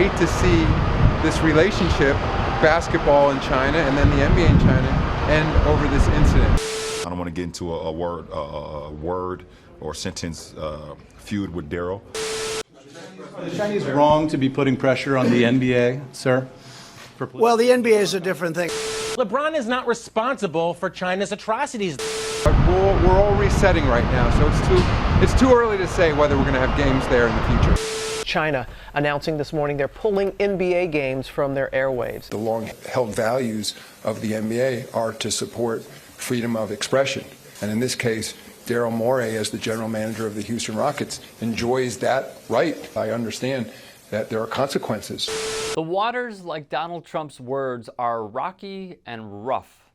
hate to see this relationship, basketball in China and then the NBA in China, end over this incident. I don't want to get into a word or sentence feud with Daryl. The Chinese wrong to be putting pressure on the NBA, sir? Well, the NBA is a different thing. LeBron is not responsible for China's atrocities. We're all resetting right now, so it's too early to say whether we're going to have games there in the future. China announcing this morning they're pulling NBA games from their airwaves. The long-held values of the NBA are to support freedom of expression. And in this case, Daryl Morey, as the general manager of the Houston Rockets, enjoys that right. I understand that there are consequences. The waters, like Donald Trump's words, are rocky and rough.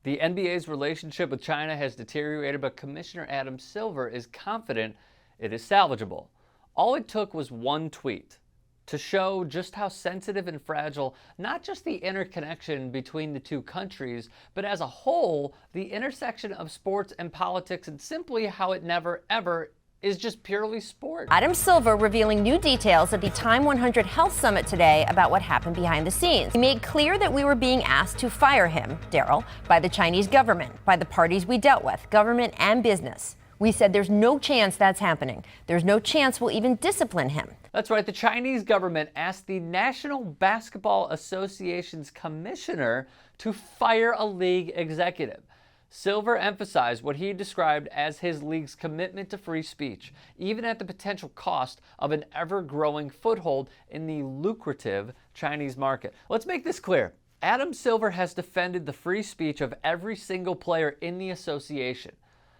The NBA's relationship with China has deteriorated, but Commissioner Adam Silver is confident it is salvageable. All it took was one tweet to show just how sensitive and fragile not just the interconnection between the two countries, but as a whole, the intersection of sports and politics, and simply how it never, ever is just purely sport. Adam Silver revealing new details at the Time 100 Health Summit today about what happened behind the scenes. He made clear that we were being asked to fire him, Daryl, by the Chinese government, by the parties we dealt with, government and business. We said there's no chance that's happening. There's no chance we'll even discipline him. That's right. The Chinese government asked the National Basketball Association's commissioner to fire a league executive. Silver emphasized what he described as his league's commitment to free speech, even at the potential cost of an ever-growing foothold in the lucrative Chinese market. Let's make this clear. Adam Silver has defended the free speech of every single player in the association.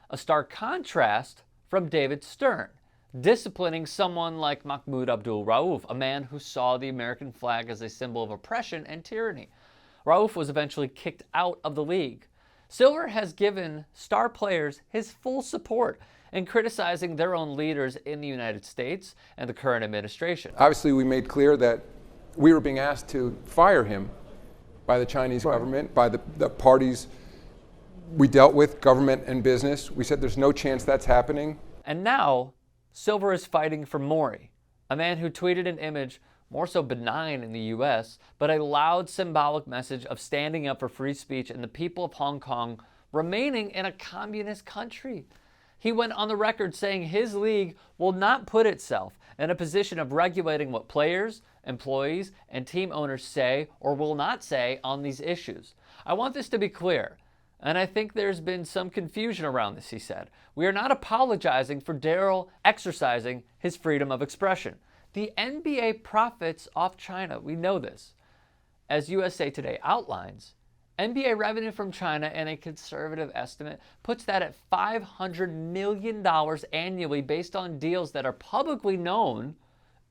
A stark contrast from David Stern, disciplining someone like Mahmoud Abdul Rauf, a man who saw the American flag as a symbol of oppression and tyranny. Rauf was eventually kicked out of the league. Silver has given star players his full support in criticizing their own leaders in the United States and the current administration. Obviously, we made clear that we were being asked to fire him by the Chinese government, by the parties we dealt with, government and business. We said there's no chance that's happening. And now, Silver is fighting for Morey, a man who tweeted an image more so benign in the U.S., but a loud symbolic message of standing up for free speech and the people of Hong Kong remaining in a communist country. He went on the record saying his league will not put itself in a position of regulating what players, employees, and team owners say or will not say on these issues. I want this to be clear, and I think there's been some confusion around this, he said. We are not apologizing for Daryl exercising his freedom of expression. The NBA profits off China. We know this. As USA Today outlines, NBA revenue from China, and a conservative estimate, puts that at $500 million annually based on deals that are publicly known,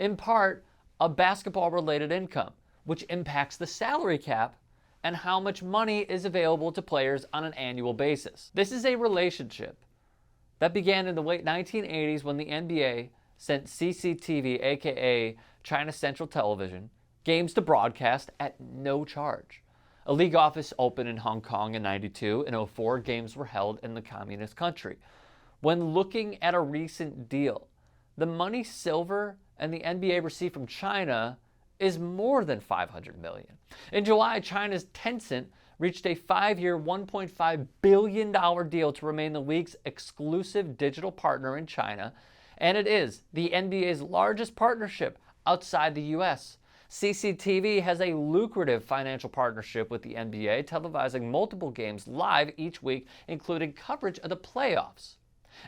in part, of basketball-related income, which impacts the salary cap and how much money is available to players on an annual basis. This is a relationship that began in the late 1980s when the NBA sent CCTV, aka China Central Television, games to broadcast at no charge. A league office opened in Hong Kong in 92. In 04, games were held in the communist country. When looking at a recent deal, the money Silver and the NBA received from China is more than $500 million. In July, China's Tencent reached a 5-year, $1.5 billion deal to remain the league's exclusive digital partner in China, and it is the NBA's largest partnership outside the U.S. CCTV has a lucrative financial partnership with the NBA, televising multiple games live each week, including coverage of the playoffs.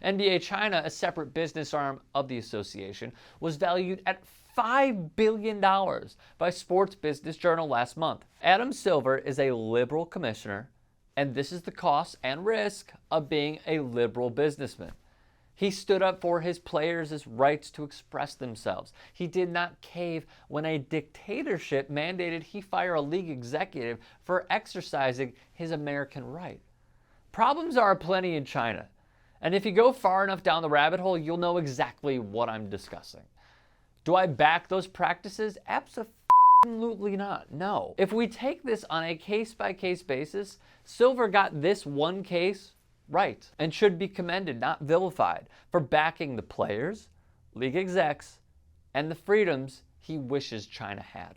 NBA China, a separate business arm of the association, was valued at $5 billion by Sports Business Journal last month. Adam Silver is a liberal commissioner, and this is the cost and risk of being a liberal businessman. He stood up for his players' rights to express themselves. He did not cave when a dictatorship mandated he fire a league executive for exercising his American right. Problems are aplenty in China, and if you go far enough down the rabbit hole, you'll know exactly what I'm discussing. Do I back those practices? Absolutely not, no. If we take this on a case-by-case basis, Silver got this one case right and should be commended, not vilified, for backing the players, league execs, and the freedoms he wishes China had.